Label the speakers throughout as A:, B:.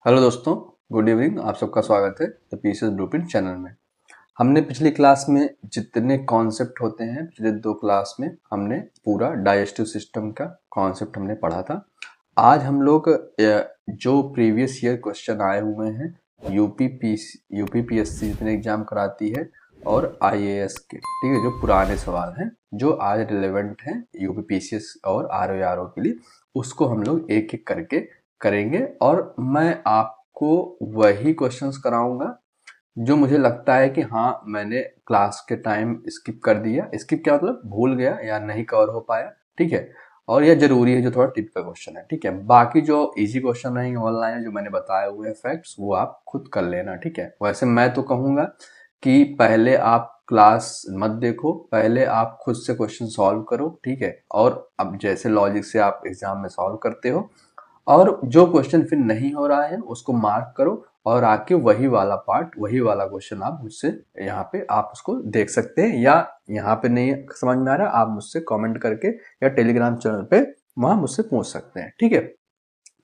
A: Hello दोस्तों, good evening. आप सबका स्वागत है द पीसीएस ब्लूप्रिंट चैनल में। हमने पिछली क्लास में जितने कॉन्सेप्ट होते हैं, पिछले 2 क्लास में हमने पूरा डाइजेस्टिव सिस्टम का कॉन्सेप्ट हमने पढ़ा था। आज हम लोग जो प्रीवियस ईयर क्वेश्चन आए हुए हैं यूपीपीएससी जितने एग्जाम कराती है और आईएएस के, ठीक है, जो पुराने सवाल हैं जो आज रिलेवेंट हैं यूपीपीसीएस और आरओआरओ के लिए, उसको हम लोग एक एक करके करेंगे और मैं आपको वही क्वेश्चंस कराऊंगा जो मुझे लगता है कि हाँ मैंने क्लास के टाइम स्किप कर दिया। स्किप क्या मतलब भूल गया या नहीं कवर हो पाया, ठीक है, और यह जरूरी है जो थोड़ा टिपिकल क्वेश्चन है, ठीक है। बाकी जो इजी क्वेश्चन रहेंगे ऑनलाइन जो मैंने बताए हुए हैं फैक्ट्स, वो आप खुद कर लेना, ठीक है। वैसे मैं तो कहूंगा कि पहले आप क्लास मत देखो, पहले आप खुद से क्वेश्चन सॉल्व करो, ठीक है। और अब जैसे लॉजिक से आप एग्जाम में सॉल्व करते हो, और जो क्वेश्चन फिर नहीं हो रहा है उसको मार्क करो और आके वही वाला पार्ट, वही वाला क्वेश्चन आप मुझसे यहाँ पे आप उसको देख सकते हैं, या यहाँ पे नहीं समझ में आ रहा आप मुझसे कमेंट करके या टेलीग्राम चैनल पे वहां मुझसे पूछ सकते हैं, ठीक है।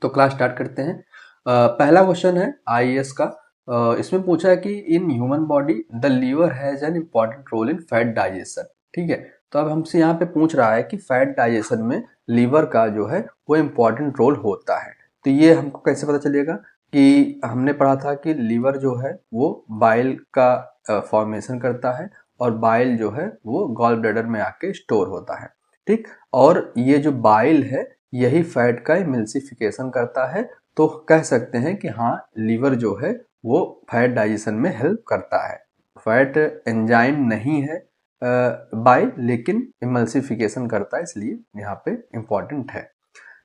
A: तो क्लास स्टार्ट करते हैं। पहला क्वेश्चन है आईएएस का। इसमें पूछा है कि in human body the liver has an important role in fat digestion, ठीक है। तो अब हमसे यहाँ पे पूछ रहा है कि फैट डाइजेशन में लीवर का जो है वो इम्पोर्टेंट रोल होता है। तो ये हमको कैसे पता चलेगा कि हमने पढ़ा था कि लीवर जो है वो बाइल का फॉर्मेशन करता है और बाइल जो है वो गॉल ब्लैडर में आके स्टोर होता है, ठीक। और ये जो बाइल है यही फैट का एमल्सिफिकेशन करता है। तो कह सकते हैं कि हाँ लीवर जो है वो फैट डाइजेशन में हेल्प करता है। फैट एंजाइम नहीं है बाइल, लेकिन एमल्सिफिकेशन करता है, इसलिए यहाँ पे इंपॉर्टेंट है,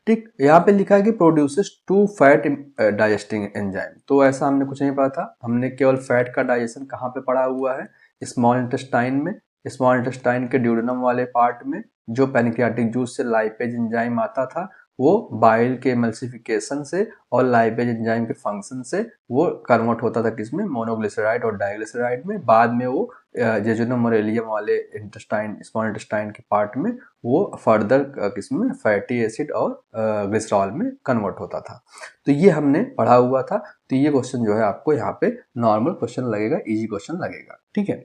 A: ठीक। यहाँ पे लिखा है कि produces two fat digesting enzyme. तो ऐसा हमने कुछ नहीं पढ़ा था, हमने केवल फैट का डाइजेशन कहाँ पे पढ़ा हुआ है, स्मॉल इंटेस्टाइन में, स्मॉल इंटेस्टाइन के ड्यूडेनम वाले पार्ट में जो पैनक्रियाटिक जूस से लाइपेज एंजाइम आता था, वो बाइल के एमल्सिफिकेशन से और लाइपेज एंजाइम के फंक्शन से वो कन्वर्ट होता था किसमें, मोनोग्लिसराइड और डाइग्लिसराइड में। बाद में वो जेजुनम मोरेलियम वाले इंटेस्टाइन, स्मॉल इंटेस्टाइन के पार्ट में वो फर्दर किसमें, फैटी एसिड और ग्लिसरॉल में कन्वर्ट होता था। तो ये हमने पढ़ा हुआ था। तो ये क्वेश्चन जो है आपको यहाँ पे नॉर्मल क्वेश्चन लगेगा, इजी क्वेश्चन लगेगा, ठीक है।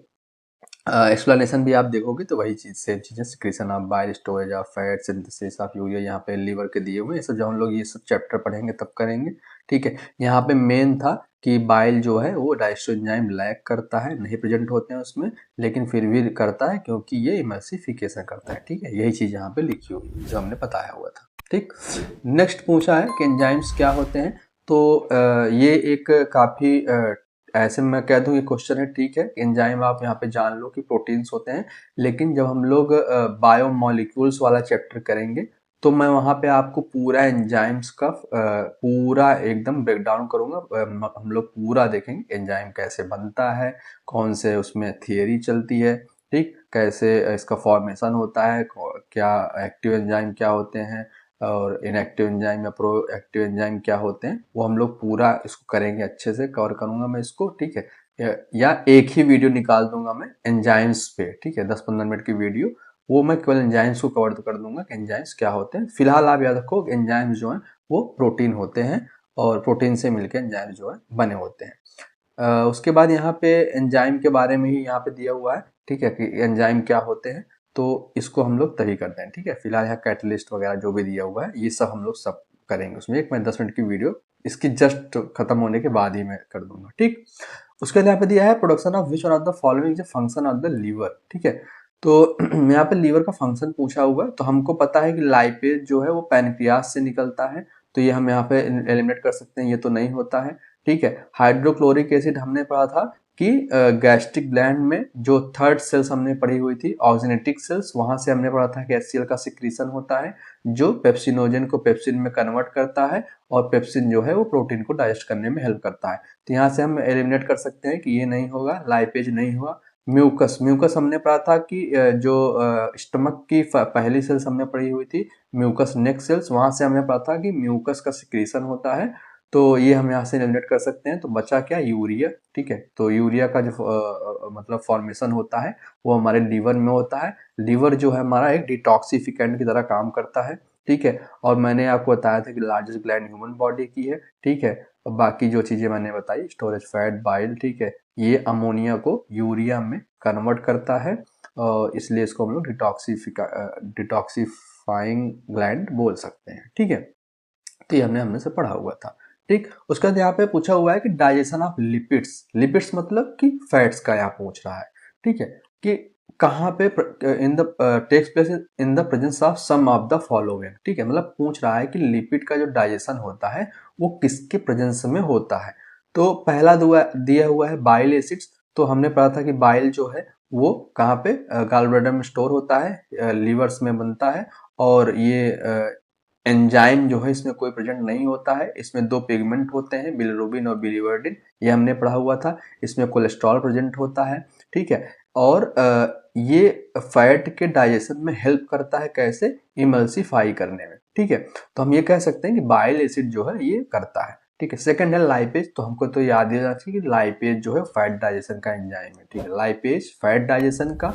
A: एक्सप्लेनेशन भी आप देखोगे तो वही चीज सेम चीजें, secretion of bile, storage of fat, synthesis of urea, यहाँ पे लीवर के दिए हुए, ये सब जब हम लोग ये सब चैप्टर पढ़ेंगे तब करेंगे, ठीक है। यहाँ पे मेन था कि बाइल जो है वो डाइजेस्टिव एंजाइम लैक करता है, नहीं प्रेजेंट होते हैं उसमें, लेकिन फिर भी करता है क्योंकि ये इमल्सिफिकेशन करता है, ठीक है। यही चीज यहाँ पे लिखी हुई है जो हमने बताया हुआ था, ठीक। नेक्स्ट पूछा है कि एंजाइम्स क्या होते हैं। तो ये एक काफी ऐसे मैं कह दूं ये क्वेश्चन है, ठीक है। एंजाइम आप यहाँ पे जान लो कि प्रोटीन्स होते हैं, लेकिन जब हम लोग बायोमोलिक्यूल्स वाला चैप्टर करेंगे तो मैं वहां पे आपको पूरा एंजाइम्स का पूरा एकदम ब्रेकडाउन करूंगा। हम लोग पूरा देखेंगे एंजाइम कैसे बनता है, कौन से उसमें थियरी चलती है, ठीक, कैसे इसका फॉर्मेशन होता है, क्या एक्टिव एंजाइम क्या होते हैं और इनएक्टिव एंजाइम या प्रो एक्टिव एंजाइम क्या होते हैं, वो हम लोग पूरा इसको करेंगे, अच्छे से कवर करूंगा मैं इसको, ठीक है। या एक ही वीडियो निकाल दूंगा मैं एंजाइम्स पे, ठीक है, 10-15 मिनट की वीडियो, वो मैं केवल एंजाइम्स को कवर कर दूंगा कि एंजाइम्स क्या होते हैं। फिलहाल आप याद रखो एंजाइम्स जो है वो प्रोटीन होते हैं और प्रोटीन से मिलकर एंजाइम जो है बने होते हैं। उसके बाद यहाँ पे एंजाइम के बारे में ही यहाँ पे दिया हुआ है, ठीक है, कि एंजाइम क्या होते हैं। तो इसको हम लोग तभी करते हैं, ठीक है। फिलहाल यहाँ कैटलिस्ट वगैरह जो भी दिया हुआ है ये सब हम लोग सब करेंगे उसमें। एक मैं 10 मिनट की वीडियो इसकी जस्ट खत्म होने के बाद ही मैं कर दूंगा, ठीक। उसके बाद यहाँ पे दिया है production of which one of the following function of the liver, ठीक है। तो यहाँ पे लीवर का फंक्शन पूछा हुआ है, तो हमको पता है कि लाइपेज जो है वो पैनक्रियास से निकलता है, तो ये हम यहाँ पे एलिमिनेट कर सकते हैं, ये तो नहीं होता है, ठीक है। हाइड्रोक्लोरिक एसिड हमने पढ़ा था कि गैस्ट्रिक ग्लैंड में जो थर्ड सेल्स हमने पढ़ी हुई थी ऑक्सिनेटिक सेल्स, वहां से हमने पढ़ा था कि एचसीएल का सिक्रीशन होता है जो पेप्सिनोजन को पेप्सिन में कन्वर्ट करता है और पेप्सिन जो है वो प्रोटीन को डाइजेस्ट करने में हेल्प करता है। तो यहाँ से हम एलिमिनेट कर सकते हैं कि ये नहीं होगा, लाइपेज नहीं हुआ। म्यूकस, म्यूकस हमने पढ़ा था कि जो स्टमक की पहली सेल्स हमने पढ़ी हुई थी म्यूकस नेक सेल्स, वहां से हमने पढ़ा था कि म्यूकस का सिक्रीशन होता है, तो ये हम यहाँ से एलिमिनेट कर सकते हैं। तो बचा क्या, यूरिया, ठीक है। तो यूरिया का जो मतलब फॉर्मेशन होता है वो हमारे लीवर में होता है। लीवर जो है हमारा एक डिटॉक्सिफिकेंट की तरह काम करता है, ठीक है। और मैंने आपको बताया था कि लार्जेस्ट ग्लैंड ह्यूमन बॉडी की है, ठीक है। और बाकी जो चीज़ें मैंने बताई, स्टोरेज फैट, बाइल, ठीक है, ये अमोनिया को यूरिया में कन्वर्ट करता है, और इसलिए इसको हम लोग डिटॉक्सिफाइंग ग्लैंड बोल सकते हैं, ठीक है। तो ये हमने से पढ़ा हुआ था, ठीक। उसके बाद यहाँ पे पूछा हुआ है कि डाइजेशन ऑफ लिपिड्स, लिपिड्स मतलब कि फैट्स का यहाँ पूछ रहा है, ठीक है, कि कहाँ पे in the takes place in the presence of some of the following, ठीक है, मतलब पूछ रहा है कि लिपिड का जो डाइजेशन होता है वो किसके प्रेजेंस में होता है। तो पहला दिया हुआ है बाइल एसिड्स। तो हमने पढ़ा था कि बाइल जो है वो कहाँ पे गॉलब्लैडर में स्टोर होता है, लीवर्स में बनता है, और ये एंजाइम जो है इसमें कोई प्रेजेंट नहीं होता है। इसमें दो पिगमेंट होते हैं, बिलिरुबिन और बिलिवर्डिन, ये हमने पढ़ा हुआ था। इसमें कोलेस्ट्रॉल प्रेजेंट होता है, ठीक है, और ये फैट के डाइजेशन में हेल्प करता है, कैसे, इमल्सिफाई करने में, ठीक है। तो हम ये कह सकते हैं कि बाइल एसिड जो है ये करता है, ठीक है। सेकंड है लाइपेज। तो हमको तो याद ही रहना चाहिए कि लाइपेज जो है फैट डाइजेशन का एंजाइम है, ठीक है, लाइपेज फैट डाइजेशन का,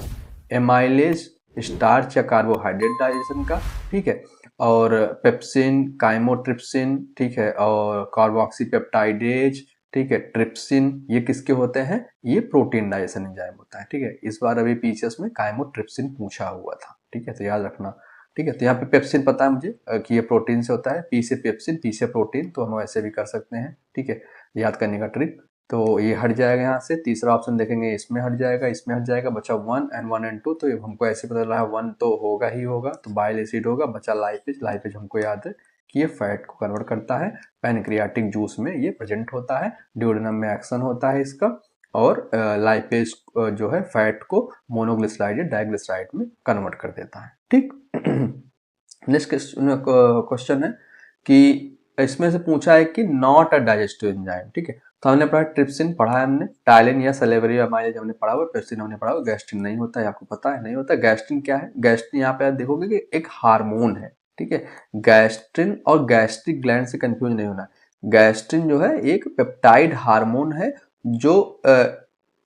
A: एमाइलेज स्टार्च या कार्बोहाइड्रेट डाइजेशन का, ठीक है, और पेप्सिन, काइमोट्रिप्सिन, ठीक है, और कार्बोक्सीपेप्टाइडेज, ठीक है, ट्रिप्सिन, ये किसके होते हैं, ये प्रोटीन डाइजेशन एंजाइम होता है, ठीक है। इस बार अभी पीसीएस में काइमोट्रिप्सिन पूछा हुआ था, ठीक है, तो याद रखना, ठीक है। तो यहाँ पे पेप्सिन पता है मुझे कि ये प्रोटीन से होता है, पी से पेप्सिन, पी से प्रोटीन, तो हम ऐसे भी कर सकते हैं, ठीक है, याद करने का ट्रिक। तो ये हट जाएगा यहाँ से, तीसरा ऑप्शन देखेंगे इसमें हट जाएगा, इसमें हट जाएगा, बचा 1 एंड 2। तो ये हमको ऐसे पता चला है 1 तो होगा ही होगा, तो बाइल एसिड होगा, बचा लाइपेज। लाइपेज हमको याद है कि ये फैट को कन्वर्ट करता है, पैनक्रियाटिक जूस में ये प्रेजेंट होता है, ड्यूडेनम में एक्शन होता है इसका, और लाइपेज जो है फैट को मोनोग्लिसराइड या डाइग्लिसराइड में कन्वर्ट कर देता है, ठीक। नेक्स्ट क्वेश्चन है कि इसमें से पूछा है कि नॉट अ डाइजेस्टिव एंजाइम, ठीक है। तो हमने पढ़ा ट्रिप्सिन, पढ़ा है हमने, टाइलिन या सलेवरी अमाइलेज हमने पढ़ा हुआ, पेप्सिन हमने पढ़ा हुआ, गैस्ट्रिन नहीं होता है, आपको पता है नहीं होता। गैस्ट्रिन क्या है, गैस्ट्रिन यहाँ पे आप देखोगे कि एक हार्मोन है, ठीक है। गैस्ट्रिन और गैस्ट्रिक ग्लैंड से कंफ्यूज नहीं होना। गैस्ट्रिन जो है एक पेप्टाइड हार्मोन है, जो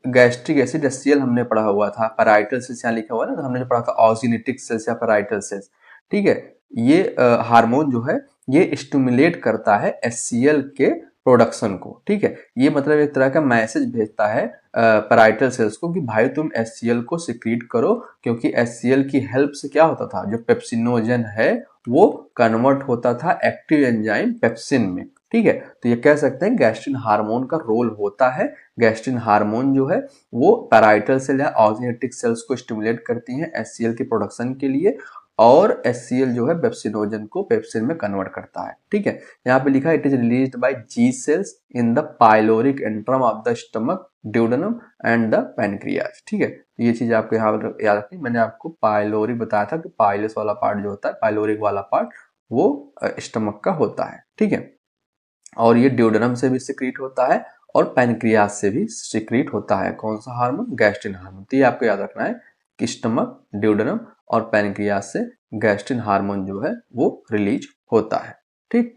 A: गैस्ट्रिक एसिड एचसीएल हमने पढ़ा हुआ था, पैराइटल सेल्स यहाँ लिखा हुआ है ना, तो हमने जो पढ़ा था ऑक्सीनेटिक सेल्स या पैराइटल सेल्स, ठीक है। ये हार्मोन जो है ये स्टिमुलेट करता है एचसीएल के प्रोडक्शन को, ठीक है। ये मतलब एक तरह का मैसेज भेजता है पैराइटल सेल्स को कि भाई तुम एचसीएल को सिक्रीट करो, क्योंकि एचसीएल की हेल्प से क्या होता था, जो पेप्सिनोजन है वो कन्वर्ट होता था एक्टिव एंजाइम पेप्सिन में, ठीक है। तो ये कह सकते हैं गैस्ट्रिन हार्मोन का रोल होता है। गैस्ट्रिन हार्मोन जो है वो पैराइटल सेल या ऑक्सीनेटिक सेल्स को स्टिमुलेट करती हैं एचसीएल के प्रोडक्शन के लिए, और एचसीएल जो है पेप्सिनोजन को पेप्सिन में कन्वर्ट करता है, ठीक है। यहाँ पे लिखा है it is released by G cells in the pyloric antrum of the stomach, duodenum and the pancreas, ठीक है। ये चीज आपको यहाँ याद रखनी। मैंने आपको पाइलोरिक बताया था कि पाइलस वाला पार्ट जो होता है, पाइलोरिक वाला पार्ट वो स्टमक का होता है, ठीक है, और ये ड्यूडेनम से भी सिक्रीट होता है और पैनक्रियाज से भी सिक्रीट होता है। कौन सा हार्मोन, गैस्ट्रिन हार्मोन। तो ये आपको याद रखना है कि स्टमक, ड्यूडेनम और पैनक्रियाज से गैस्ट्रिन हार्मोन जो है वो रिलीज होता है, ठीक।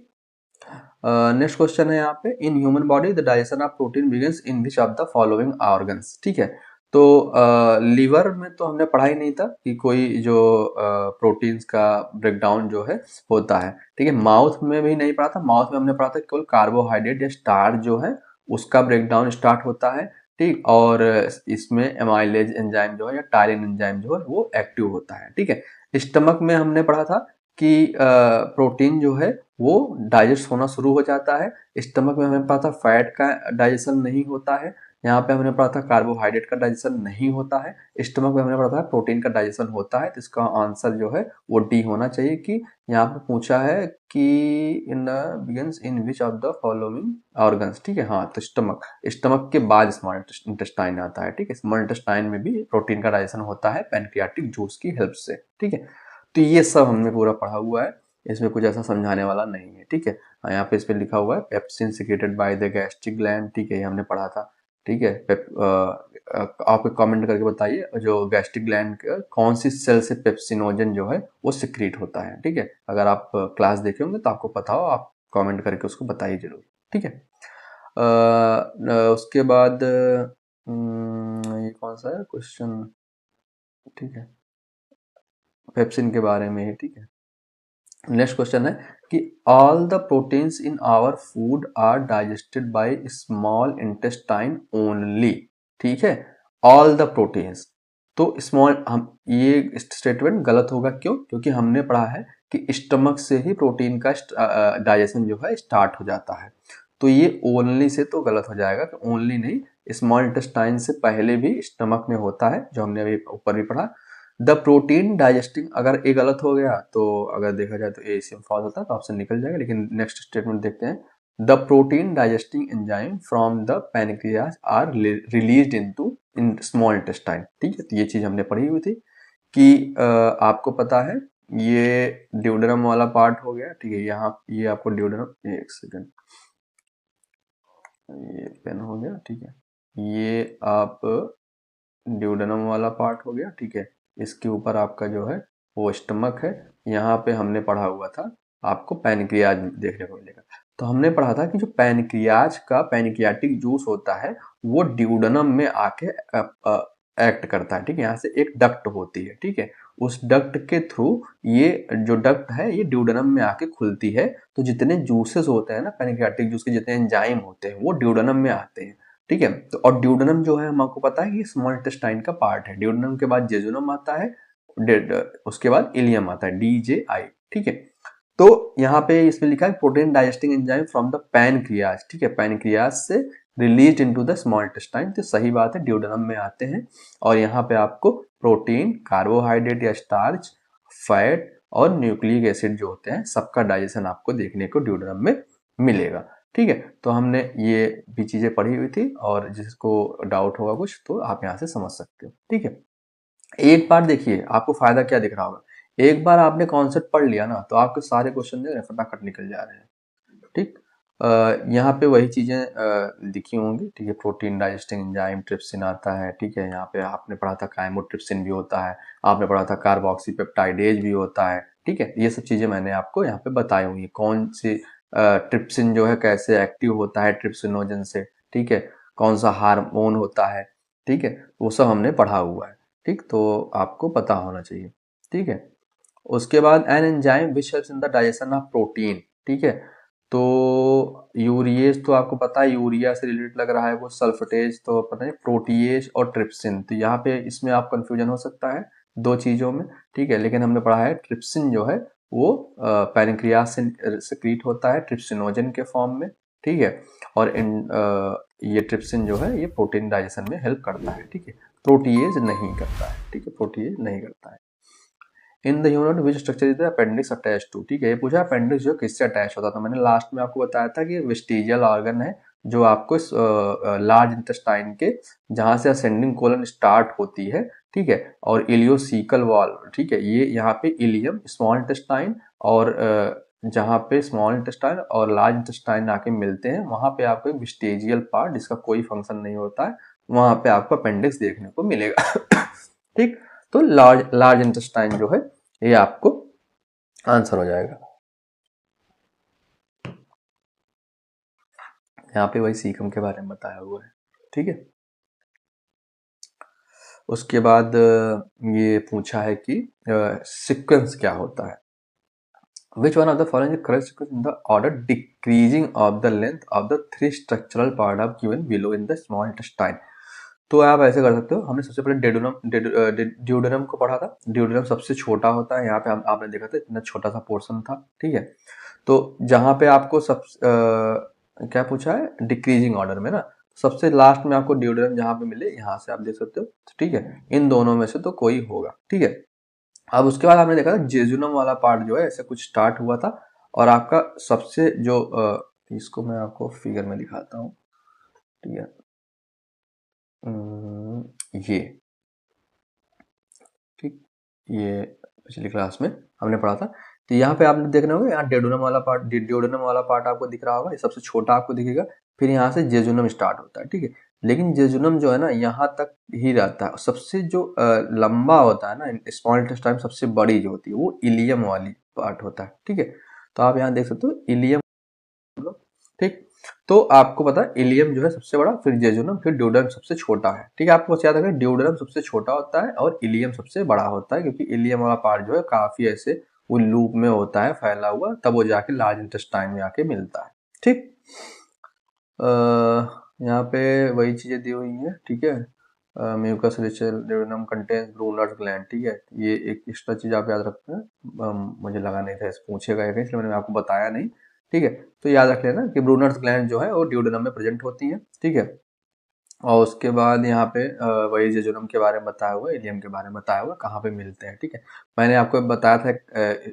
A: नेक्स्ट क्वेश्चन है यहाँ पे, इन human body the digestion of protein begins in which of the following organs, ठीक है। तो लीवर में तो हमने पढ़ा ही नहीं था कि कोई जो प्रोटीन्स का ब्रेकडाउन जो है होता है, ठीक है। माउथ में भी नहीं पढ़ा था, माउथ में हमने पढ़ा था केवल कार्बोहाइड्रेट या स्टार्च जो है उसका ब्रेकडाउन स्टार्ट होता है, ठीक, और इसमें एमाइलेज एंजाइम जो है या टायलिन एंजाइम जो है वो एक्टिव होता है, ठीक है। स्टमक में हमने पढ़ा था कि प्रोटीन जो है वो डाइजेस्ट होना शुरू हो जाता है। स्टमक में हमें पता था फैट का डाइजेशन नहीं होता है, यहाँ पे हमने पढ़ा था कार्बोहाइड्रेट का डाइजेशन नहीं होता है। स्टमक में हमने पढ़ा था प्रोटीन का डाइजेशन होता है, तो इसका आंसर जो है वो डी होना चाहिए। कि यहाँ पे पूछा है कि in the begins in which of the following organs, ठीक है। हाँ, तो स्टमक, स्टमक के बाद स्मॉल इंटेस्टाइन आता है, ठीक है। स्मॉल इंटेस्टाइन में भी प्रोटीन का डाइजेशन होता है पैनक्रियाटिक जूस की हेल्प से, ठीक है। तो ये सब हमने पूरा पढ़ा हुआ है, इसमें कुछ ऐसा समझाने वाला नहीं है, ठीक है। यहाँ पे इस पे लिखा हुआ है pepsin secreted by the gastric gland, ठीक है, ये हमने पढ़ा था, ठीक है। आप कमेंट करके बताइए जो गैस्ट्रिक ग्लैंड कौन सी सेल से पेप्सिनोजन जो है वो सिक्रीट होता है, ठीक है। अगर आप क्लास देखे होंगे तो आपको पता हो, आप कमेंट करके उसको बताइए जरूर, ठीक है। उसके बाद ये कौन सा है क्वेश्चन, ठीक है, पेप्सिन के बारे में ही, ठीक है। नेक्स्ट क्वेश्चन है कि all the proteins in our food are digested by small intestine only. ठीक है, ऑल द प्रोटीन्स। तो स्मॉल, हम ये स्टेटमेंट गलत होगा, क्यों? क्योंकि हमने पढ़ा है कि स्टमक से ही प्रोटीन का डाइजेशन जो है स्टार्ट हो जाता है। तो ये ओनली से तो गलत हो जाएगा, कि ओनली नहीं, स्मॉल इंटेस्टाइन से पहले भी स्टमक में होता है, जो हमने अभी ऊपर भी पढ़ा। द प्रोटीन डाइजेस्टिंग, अगर ए गलत हो गया तो अगर देखा जाए तो ए सेम फॉल्स होता है, तो ऑप्शन निकल जाएगा। लेकिन नेक्स्ट स्टेटमेंट देखते हैं, the protein digesting enzyme from the pancreas are released into in small intestine. ठीक है, तो ये चीज हमने पढ़ी हुई थी कि आपको पता है ये ड्यूडेनम वाला पार्ट हो गया। ठीक है, यहाँ ये आपको ड्यूडेनम, एक सेकेंड, ये पेन हो गया। ठीक है, ये आप ड्यूडेनम वाला पार्ट हो गया। ठीक है, इसके ऊपर आपका जो है वो स्टमक है। यहाँ पे हमने पढ़ा हुआ था, आपको पैनक्रियाज देखने को मिलेगा। तो हमने पढ़ा था कि जो पैनक्रियाज का पैनक्रियाटिक जूस होता है वो ड्यूडेनम में आके एक्ट करता है। ठीक है, यहाँ से एक डक्ट होती है। ठीक है, उस डक्ट के थ्रू, ये जो डक्ट है ये ड्यूडेनम में आके खुलती है। तो जितने जूसेस होते हैं ना पैनक्रियाटिक जूस के, जितने एंजाइम होते हैं वो ड्यूडेनम में आते हैं। ठीक है, तो और ड्यूडेनम जो है हमको पता है कि स्मॉल इंटेस्टाइन का पार्ट है। ड्यूडेनम के बाद जेजुनम आता है, उसके बाद इलियम आता है, DJI। ठीक है, तो यहाँ पे इसमें लिखा है protein digesting enzyme from the pancreas. ठीक है, पैनक्रियाज से release into the small intestine. तो सही बात है, ड्यूडेनम में आते हैं। और यहाँ पे आपको प्रोटीन, कार्बोहाइड्रेट या स्टार्च, फैट और न्यूक्लिक एसिड जो होते हैं, सबका डाइजेशन आपको देखने को ड्यूडेनम में मिलेगा। ठीक है, तो हमने ये भी चीजें पढ़ी हुई थी, और जिसको डाउट होगा कुछ तो आप यहाँ से समझ सकते हो। ठीक है, एक बार देखिए आपको फायदा क्या दिख रहा होगा, एक बार आपने कॉन्सेप्ट पढ़ लिया ना तो आपके सारे क्वेश्चन जो है फटाफट निकल जा रहे हैं। ठीक, यहाँ पे वही चीजें दिखी होंगी। ठीक है, प्रोटीन डाइजेस्टिंग एंजाइम ट्रिप्सिन आता है। ठीक है, यहाँ पे आपने पढ़ा था काइमोट्रिप्सिन भी होता है, आपने पढ़ा था कार्बोक्सीपेप्टाइडेज भी होता है। ठीक है, ये सब चीजें मैंने आपको यहाँ पे बताई हुई है, कौन सी ट्रिप्सिन जो है कैसे एक्टिव होता है ट्रिप्सिनोजन से। ठीक है, कौन सा हार्मोन होता है। ठीक है, वो सब हमने पढ़ा हुआ है। ठीक, तो आपको पता होना चाहिए। ठीक है, उसके बाद an enzyme which helps in the digestion of protein. ठीक है, तो यूरिएज तो आपको पता है, यूरिया से रिलेटेड लग रहा है वो, सल्फेटेज तो पता है, प्रोटीएज और ट्रिप्सिन। तो यहाँ पे इसमें आप कंफ्यूजन हो सकता है दो चीजों में। ठीक है, लेकिन हमने पढ़ा है ट्रिप्सिन जो है वो पैनक्रियाज से सिक्रीट होता है ट्रिप्सिनोजन के फॉर्म में। ठीक है, और ये ट्रिप्सिन जो है ये प्रोटीन डाइजेशन में हेल्प करता है। ठीक है, प्रोटीएज नहीं करता है। ठीक है, प्रोटीएज नहीं करता है। In the human which structure is the appendix attach to. ठीक है, ये पूछा अपेंडिक्स जो किससे अटैच होता था। मैंने लास्ट में आपको बताया था कि वेस्टिजियल ऑर्गन है, जो आपको लार्ज इंटेस्टाइन के, जहां से असेंडिंग कोलन स्टार्ट होती है। ठीक है, और इलियोसिकल वॉल्व। ठीक है, ये यहाँ पे इलियम, स्मॉल इंटेस्टाइन, और जहाँ पे स्मॉल इंटेस्टाइन और लार्ज इंटेस्टाइन आके मिलते हैं, वहां पे आपको एक वेस्टिजियल पार्ट जिसका कोई फंक्शन नहीं होता है, वहां पे आपको अपेंडिक्स देखने को मिलेगा। ठीक, तो लार्ज लार्ज इंटेस्टाइन जो है ये आपको आंसर हो जाएगा। यहाँ पे वही सीकम के बारे में बताया हुआ है। ठीक है, उसके बाद ये पूछा है कि सीक्वेंस क्या होता है। विच one of the following correct sequence in the order decreasing of the length of the three structural part of given below in the small intestine. तो आप ऐसे कर सकते हो, हमने सबसे पहले ड्यूडेनम को पढ़ा था। ड्यूडेनम सबसे छोटा होता है, यहाँ पे आपने देखा था इतना छोटा सा पोर्शन था। ठीक है, तो जहाँ पे आपको क्या पूछा है डिक्रीजिंग ऑर्डर में ना, सबसे लास्ट में आपको ड्यूडेनम जहाँ पे मिले यहाँ से आप देख सकते हो। ठीक है, इन दोनों में से तो कोई होगा। ठीक है, अब उसके बाद आपने देखा था जेजुनम वाला पार्ट जो है ऐसे कुछ स्टार्ट हुआ था, और आपका सबसे जो इसको मैं आपको फिगर में दिखाता हूँ। ठीक है, ये, ठीक, ये पिछली क्लास में हमने पढ़ा था। तो यहाँ पे आपने देखना होगा, यहाँ ड्यूडेनम वाला पार्ट आपको दिख रहा होगा, ये सबसे छोटा आपको दिखेगा। फिर यहाँ से जेजुनम स्टार्ट होता है। ठीक है, लेकिन जेजुनम जो है ना यहाँ तक ही रहता है। सबसे जो लंबा होता है ना स्मॉल इंटेस्टाइन, सबसे बड़ी जो होती है वो इलियम वाली पार्ट होता है। ठीक है, तो आप यहाँ देख सकते हो इलियम। ठीक, तो आपको पता है इलियम जो है सबसे बड़ा, फिर जेजुनम, फिर ड्यूडेनम सबसे छोटा है। ठीक है, आपको बस याद रखना ड्यूडेनम सबसे छोटा होता है और इलियम सबसे बड़ा होता है, क्योंकि इलियम वाला पार्ट जो है काफी ऐसे वो लूप में होता है फैला हुआ, तब वो जाके लार्ज इंटेस्टाइन में आके मिलता है। ठीक, यहाँ पे वही चीजें दी हुई हैं। ठीक है, mucus ritual contains Brunner's gland. ठीक है, ये एक एक्स्ट्रा चीज आप याद रखते हैं, मुझे लगा नहीं था पूछेगा या कहीं, इसलिए मैंने आपको बताया नहीं। ठीक है, तो याद रख लेना कि ब्रूनर्स ग्लैंड जो है वो ड्यूडेनम में प्रेजेंट होती है। ठीक है, और उसके बाद यहाँ पे वही जेजुनम के बारे में बताया हुआ, इलियम के बारे में बताया हुआ, कहाँ पे मिलते हैं। ठीक है, मैंने आपको बताया था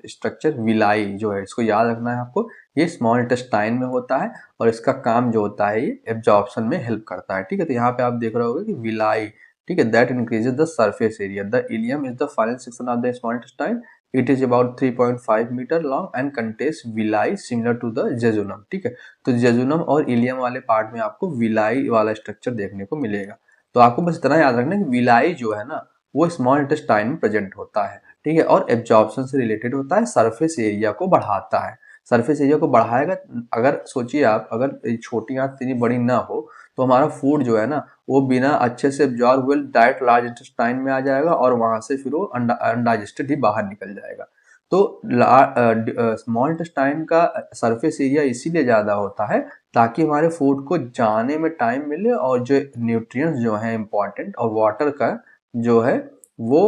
A: स्ट्रक्चर विलाई जो है, इसको याद रखना है आपको। ये स्मॉल इंटेस्टाइन में होता है और इसका काम जो होता है ये एब्जॉर्प्शन में हेल्प करता है। ठीक है, तो यहाँ पे आप देख रहे होगे कि विलाई, ठीक है, that increases the surface area. The ileum is the final section of the small intestine. It is about 3.5 metre long and contains villi similar to the jejunum. ठीक है, तो जेजुनम और इलियम वाले पार्ट में आपको villi वाला structure देखने को मिलेगा। तो आपको बस इतना याद रखना कि विलाई जो है ना वो स्मॉल इंटेस्टाइन में प्रेजेंट होता है। ठीक है, और एब्जॉर्प्शन से रिलेटेड होता है, सरफेस एरिया को बढ़ाता है। सरफेस एरिया को बढ़ाएगा। अगर सोचिए आप, अगर छोटी आंत इतनी बड़ी ना हो तो हमारा फूड जो है ना वो बिना अच्छे से एब्जॉर्ब हुए डायरेक्ट लार्ज इंटेस्टाइन में आ जाएगा और वहां से फिर वो अनडाइजेस्टेड ही बाहर निकल जाएगा। तो स्मॉल इंटेस्टाइन का सरफेस एरिया इसीलिए ज्यादा होता है ताकि हमारे फूड को जाने में टाइम मिले और जो न्यूट्रिएंट्स जो है इंपॉर्टेंट और वाटर का जो है वो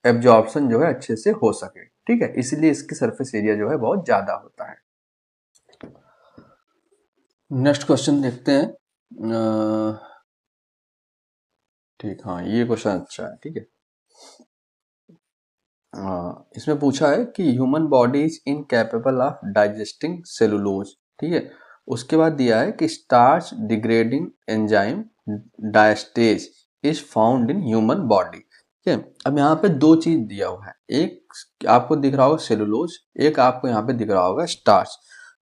A: एब्जॉर्प्शन जो है अच्छे से हो सके। ठीक है, इसलिए इसकी सरफेस एरिया जो है बहुत ज्यादा होता है। नेक्स्ट क्वेश्चन देखते हैं। ठीक, हाँ ये क्वेश्चन अच्छा है। ठीक है, इसमें पूछा है कि human body is incapable of digesting cellulose. ठीक है, उसके बाद दिया है कि starch degrading enzyme diastase is found in human body. ठीक है, अब यहाँ पे दो चीज दिया हुआ है, एक आपको दिख रहा होगा सेलुलोज, एक आपको यहाँ पे दिख रहा होगा स्टार्च।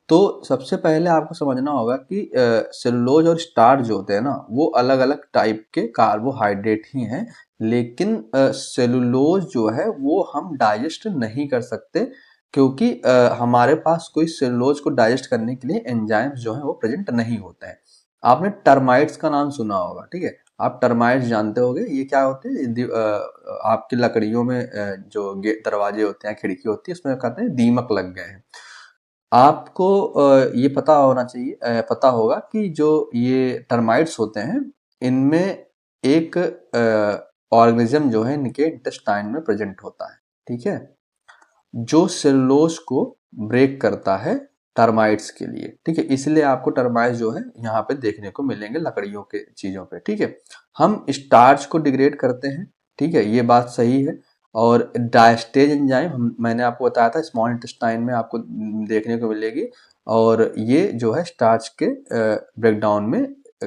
A: तो सबसे पहले आपको समझना होगा कि सेलुलोज और स्टार्च जो होते हैं ना वो अलग अलग टाइप के कार्बोहाइड्रेट ही हैं, लेकिन सेलुलोज जो है वो हम डाइजेस्ट नहीं कर सकते क्योंकि हमारे पास कोई सेलुलोज को डाइजेस्ट करने के लिए एंजाइम्स जो है वो प्रेजेंट नहीं होते हैं। आपने टर्माइट्स का नाम सुना होगा। ठीक है, आप टर्माइट्स जानते होंगे, ये क्या होते हैं, आपकी लकड़ियों में जो गेट दरवाजे होते हैं, खिड़की होती है, उसमें कहते हैं दीमक लग गए हैं। आपको ये पता होना चाहिए, पता होगा कि जो ये टर्माइट्स होते हैं इनमें एक ऑर्गेनिज्म जो है इनके इंटेस्टाइन में प्रेजेंट होता है। ठीक है, जो सेलुलोज को ब्रेक करता है टर्माइट्स के लिए। ठीक है, इसलिए आपको टर्माइट्स जो है यहाँ पे देखने को मिलेंगे लकड़ियों के चीजों पे। ठीक है, हम स्टार्च को डिग्रेड करते हैं। ठीक है, ये बात सही है। और डायस्टेज एंजाइम मैंने आपको बताया था स्मॉल इंटेस्टाइन में आपको देखने को मिलेगी, और ये जो है स्टार्च के ब्रेकडाउन में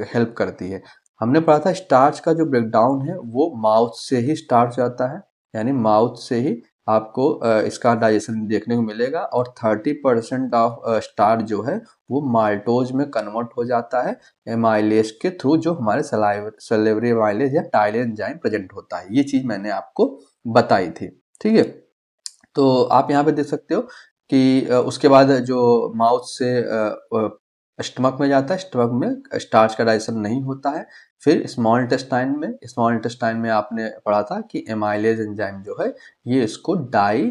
A: हेल्प करती है। हमने पढ़ा था स्टार्च का जो ब्रेकडाउन है वो माउथ से ही स्टार्ट जाता है, यानी माउथ से ही आपको इसका डाइजेशन देखने को मिलेगा। और 30% ऑफ स्टार्च जो है वो माल्टोज में कन्वर्ट हो जाता है एमाइलेज के थ्रू, जो हमारे सलेवरी एमाइलेज या टाइलिन एंजाइम प्रेजेंट होता है। ये चीज मैंने आपको बताई थी। ठीक है, तो आप यहाँ पे देख सकते हो कि उसके बाद जो माउथ से स्टमक में जाता है, स्टमक में स्टार्च का डाइजेशन नहीं होता है। फिर स्मॉल इंटेस्टाइन में आपने पढ़ा था कि एमाइलेज एंजाइम जो है ये इसको डाई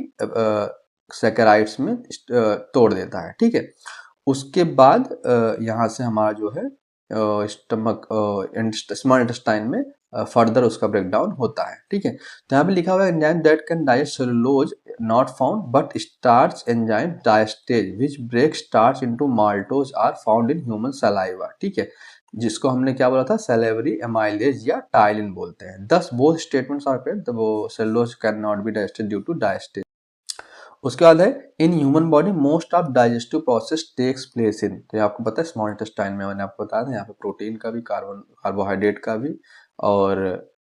A: सैकेराइड्स में तोड़ देता है। ठीक है, उसके बाद यहाँ से हमारा जो है स्टमक स्मॉल इंटेस्टाइन में फर्दर उसका ब्रेकडाउन होता है। ठीक है, तो यहाँ पे लिखा हुआ है enzyme that can digest cellulose not found but starch enzyme diastase which break starch into maltose are found in human saliva. ठीक है, जिसको हमने क्या बोला था, सेलेवरी एमाइलेज या टाइलिन बोलते हैं। Thus both statements are correct, वो cellulose can not be digested due to diastase. उसके बाद है in human body most of digestive process takes place in, तो आपको पता है स्मॉल इंटेस्टाइन में मैंने आपको बताया था यहाँ पे प्रोटीन का भी, कार्बोहाइड्रेट का भी, और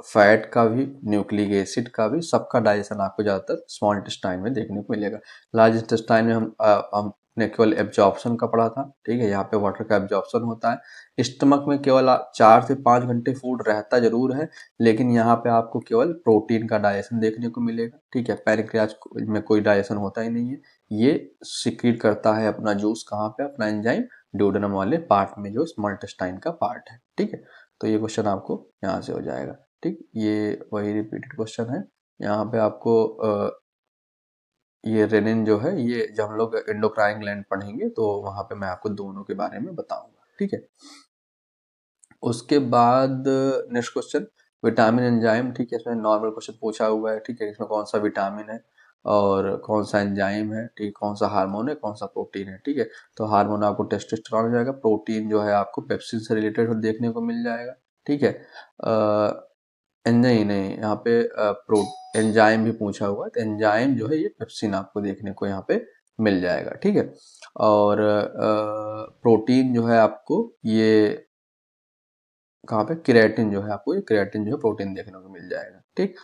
A: फैट का भी, न्यूक्लिक एसिड का भी, सबका डाइजेशन आपको ज्यादातर स्मॉल इंटेस्टाइन में देखने को मिलेगा। लार्ज इंटेस्टाइन में हमने केवल एब्जॉर्प्शन का पढ़ा था। ठीक है, यहाँ पे वाटर का एब्जॉर्प्शन होता है। स्टमक में केवल 4 से 5 घंटे फूड रहता जरूर है, लेकिन यहाँ पे आपको केवल प्रोटीन का डाइजेशन देखने को मिलेगा। ठीक है, पैनक्रियाज में कोई डाइजेशन होता ही नहीं है, ये सिक्रीट करता है अपना जूस कहाँ पे, अपना एंजाइम ड्यूडेनम वाले पार्ट में जो स्मॉल इंटेस्टाइन का पार्ट है। ठीक है, तो ये क्वेश्चन आपको यहाँ से हो जाएगा। ठीक, ये वही रिपीटेड क्वेश्चन है। यहाँ पे आपको ये रेनिन जो है, ये जब हम लोग एंडोक्राइन ग्लैंड पढ़ेंगे तो वहाँ पे मैं आपको दोनों के बारे में बताऊंगा, ठीक है। उसके बाद नेक्स्ट क्वेश्चन, विटामिन एंजाइम, ठीक है। इसमें नॉर्मल क्वेश्चन पूछा हुआ है, ठीक है। इसमें कौन सा विटामिन है और कौन सा एंजाइम है, ठीक है। कौन सा हार्मोन है, कौन सा प्रोटीन है, ठीक है। तो हार्मोन आपको टेस्टोस्टेरोन हो जाएगा, प्रोटीन जो है आपको पेप्सिन से रिलेटेड देखने को मिल जाएगा, ठीक है। नहीं नहीं, यहाँ पे प्रो एंजाइम भी पूछा हुआ है, तो एंजाइम जो है ये पेप्सिन आपको देखने को यहाँ पे मिल जाएगा, ठीक है। और प्रोटीन जो है आपको ये कहाँ पे, क्रिएटिन जो है आपको, ये क्रिएटिन जो है प्रोटीन देखने को मिल जाएगा, ठीक।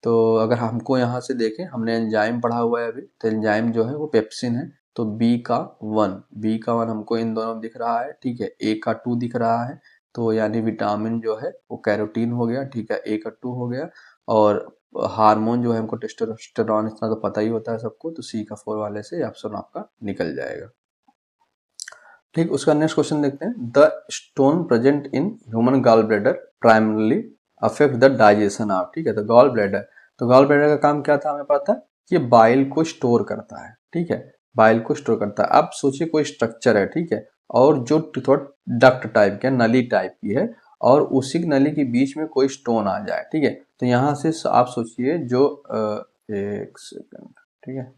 A: तो अगर हमको यहाँ से देखें, हमने एंजाइम पढ़ा हुआ है अभी, तो एंजाइम जो है वो पेप्सिन है, तो बी का वन हमको इन दोनों में दिख रहा है, ठीक है। ए का 2 दिख रहा है, तो यानी विटामिन जो है वो कैरोटीन हो गया, ठीक है। ए का 2 हो गया। और हार्मोन जो है हमको टेस्टोस्टेरोन, इतना तो पता ही होता है सबको, तो सी का 4 वाले से ऑप्शन आपका निकल जाएगा, ठीक। उसका नेक्स्ट क्वेश्चन देखते हैं, the stone present in human gall bladder primarily affect the digestion of, ठीक है। तो गॉल ब्लैडर, तो गॉल ब्लैडर का काम क्या था हमें पता है, कि बाइल को स्टोर करता है, ठीक है। बाइल को स्टोर करता है। अब सोचिए कोई स्ट्रक्चर है, ठीक है, और जो थोड़ा डक्ट टाइप का, नली टाइप की है, और उसी नली के बीच में कोई स्टोन आ जाए, ठीक है। तो यहाँ से आप सोचिए जो एक सेकंड, ठीक है,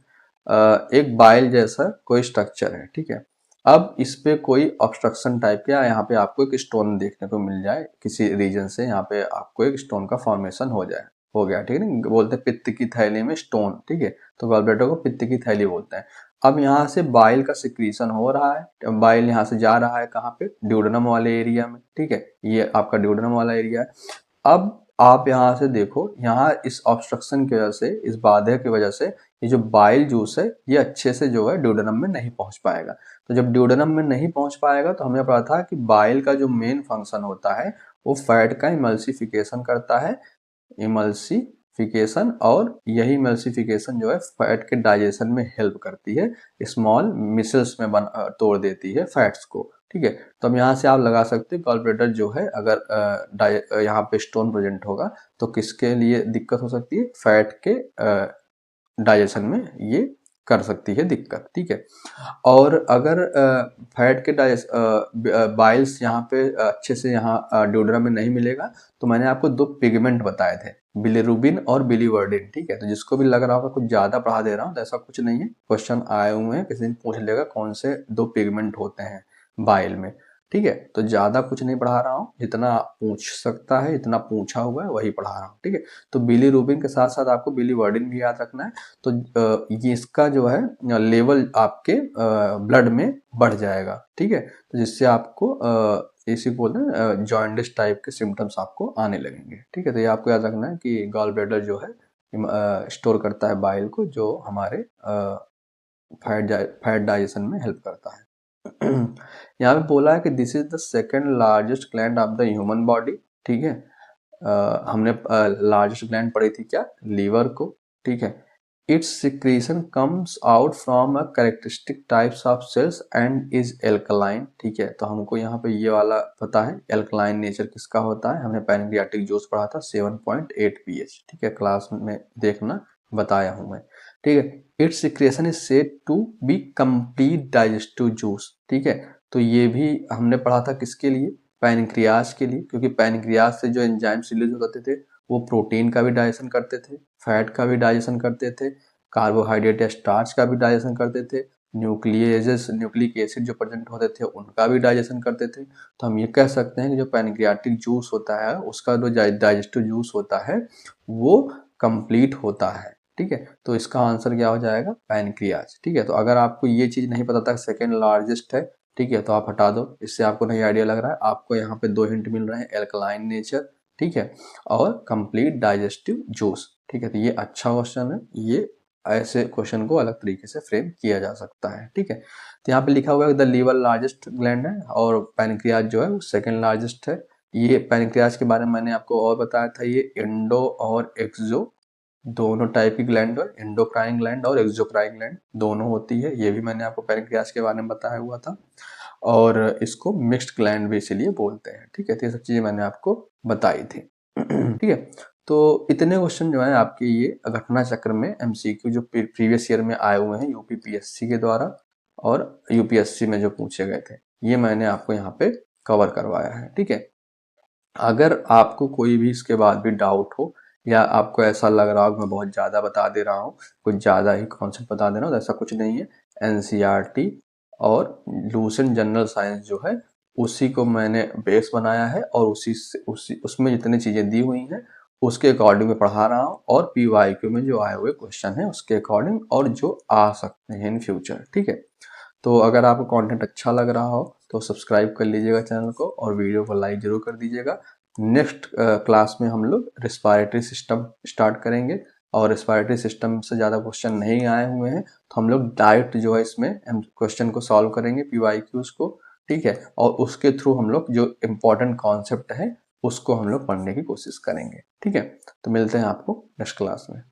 A: एक बाइल जैसा कोई स्ट्रक्चर है, ठीक है। अब इस पे कोई ऑब्स्ट्रक्शन टाइप का, यहाँ पे आपको एक स्टोन देखने को मिल जाए किसी रीजन से, यहाँ पे आपको एक स्टोन का फॉर्मेशन हो गया, ठीक है ना। बोलते हैं पित्त की थैली में स्टोन, ठीक है। तो गॉलब्लैडर को पित्त की थैली बोलते हैं। अब यहाँ से बाइल का सिक्रीशन हो रहा है, बाइल यहाँ से जा रहा है कहाँ पे, ड्यूडेनम वाले एरिया में, ठीक है। ये आपका ड्यूडेनम वाला एरिया है। अब आप यहाँ से देखो, यहाँ इस ऑब्स्ट्रक्शन की वजह से, इस बाधा की वजह से, ये जो बाइल जूस है ये अच्छे से जो है ड्यूडेनम में नहीं पहुंच पाएगा। तो जब ड्यूडेनम में नहीं पहुंच पाएगा, तो हमने पढ़ा था कि बाइल का जो मेन फंक्शन होता है वो फैट का इमल्सिफिकेशन करता है, इमल्सिफिकेशन, और यही इमल्सिफिकेशन जो है फैट के डाइजेशन में हेल्प करती है, स्मॉल मिसल्स में तोड़ देती है फैट्स को, ठीक है। तो अब यहाँ से आप लगा सकते हैं, गॉल ब्लैडर जो है अगर यहाँ पे स्टोन प्रेजेंट होगा तो किसके लिए दिक्कत हो सकती है, फैट के डाइजेशन में ये कर सकती है दिक्कत, ठीक है। और अगर फैट के बाइल्स यहाँ पे अच्छे से यहाँ ड्यूडेनम में नहीं मिलेगा, तो मैंने आपको दो पिगमेंट बताए थे, बिलिरुबिन और बिलीवर्डिन, ठीक है। तो जिसको भी लग रहा होगा कुछ ज्यादा पढ़ा दे रहा हूँ, तो ऐसा कुछ नहीं है, क्वेश्चन आए हुए हैं, किसी दिन पूछ लेगा कौन से दो पिगमेंट होते हैं बाइल में, ठीक है। तो ज्यादा कुछ नहीं पढ़ा रहा हूँ, जितना पूछ सकता है, इतना पूछा हुआ है वही पढ़ा रहा हूँ, ठीक है। तो बिलीरुबिन के साथ साथ आपको बिलीवर्डिन भी याद रखना है। तो ये इसका जो है लेवल आपके ब्लड में बढ़ जाएगा, ठीक है। तो जिससे आपको इसी बोलते हैं जॉन्डिस टाइप के सिम्टम्स आपको आने लगेंगे, ठीक है। तो ये आपको याद रखना है कि गॉल ब्लैडर जो है स्टोर करता है बाइल को, जो हमारे फैट डाइजेशन में हेल्प करता है। यहाँ पे बोला है कि this is the second largest gland of the human body, ठीक है। हमने लार्जेस्ट ग्लैंड पढ़ी थी क्या, लीवर को, ठीक है। Its secretion comes out from a characteristic types of cells and is alkaline, ठीक है। तो हमको यहाँ पे ये वाला पता है, एल्कलाइन नेचर किसका होता है, हमने पैनक्रियाटिक जूस पढ़ा था 7.8 pH, ठीक है, क्लास में देखना, बताया हूँ मैं, ठीक है। Its secretion is said to be complete digestive juice, ठीक है। तो ये भी हमने पढ़ा था किसके लिए, पैनक्रियाज के लिए, क्योंकि पैनक्रियाज से जो एंजाइम रिलीज होते थे वो प्रोटीन का भी डाइजेशन करते थे, फैट का भी डाइजेशन करते थे, कार्बोहाइड्रेट या स्टार्च का भी डाइजेशन करते थे, न्यूक्लियेजेस, न्यूक्लिक एसिड जो प्रेजेंट होते थे उनका भी डाइजेशन करते थे। तो हम ये कह सकते हैं कि जो पैनक्रियाटिक जूस होता है उसका जो डाइजेस्टिव जूस होता है वो कंप्लीट होता है, ठीक है। तो इसका आंसर क्या हो जाएगा, पैनक्रियाज, ठीक है। तो अगर आपको ये चीज नहीं पता था सेकेंड लार्जेस्ट है, ठीक है, तो आप हटा दो, इससे आपको नहीं आइडिया लग रहा है। आपको यहाँ पे दो हिंट मिल रहे हैं, एल्कलाइन नेचर, ठीक है, और कंप्लीट डाइजेस्टिव जूस, ठीक है। तो ये अच्छा क्वेश्चन है, ये ऐसे क्वेश्चन को अलग तरीके से फ्रेम किया जा सकता है, ठीक है। तो यहाँ पे लिखा हुआ है द लीवर लार्जेस्ट ग्लैंड है, और पैनक्रियाज जो है वो सेकेंड लार्जेस्ट है। ये पैनक्रियाज के बारे में मैंने आपको और बताया था, ये एंडो और एक्सो दोनों टाइप की ग्लैंड है, एंडोक्राइन ग्लैंड और एक्सोक्राइन ग्लैंड दोनों होती है, ये भी मैंने आपको पैनक्रियाज के बारे में बताया हुआ था। और इसको मिक्स्ड ग्लैंड भी इसीलिए बोलते हैं, ठीक है। तो ये सब चीजें मैंने आपको बताई थी, ठीक है। तो इतने क्वेश्चन जो है आपके ये घटना चक्र में एमसीक्यू जो प्रीवियस ईयर में आए हुए हैं यूपी पीएससी के द्वारा और यूपीएससी में जो पूछे गए थे, ये मैंने आपको यहाँ पे कवर करवाया है। ठीक है, अगर आपको कोई भी इसके बाद भी डाउट हो या आपको ऐसा लग रहा हो कि मैं बहुत ज़्यादा बता दे रहा हूँ, कुछ ज़्यादा ही कॉन्सेप्ट बता दे रहा हूँ, तो ऐसा कुछ नहीं है। एनसीईआरटी और लूसेंट जनरल साइंस जो है उसी को मैंने बेस बनाया है और उसी उसमें जितनी चीज़ें दी हुई हैं उसके अकॉर्डिंग मैं पढ़ा रहा हूँ और पीवाईक्यू में जो आए हुए क्वेश्चन हैं उसके अकॉर्डिंग और जो आ सकते हैं इन फ्यूचर। ठीक है, तो अगर आपको कंटेंट अच्छा लग रहा हो तो सब्सक्राइब कर लीजिएगा चैनल को और वीडियो को लाइक जरूर कर दीजिएगा। नेक्स्ट क्लास में हम लोग रिस्पायरेटरी सिस्टम स्टार्ट करेंगे और रिस्पायरेटरी सिस्टम से ज़्यादा क्वेश्चन नहीं आए हुए हैं तो हम लोग डायरेक्ट जो है इसमें क्वेश्चन को सॉल्व करेंगे पीवाईक्यूज को। ठीक है, और उसके थ्रू हम लोग जो इम्पोर्टेंट कॉन्सेप्ट है उसको हम लोग पढ़ने की कोशिश करेंगे। ठीक है, तो मिलते हैं आपको नेक्स्ट क्लास में।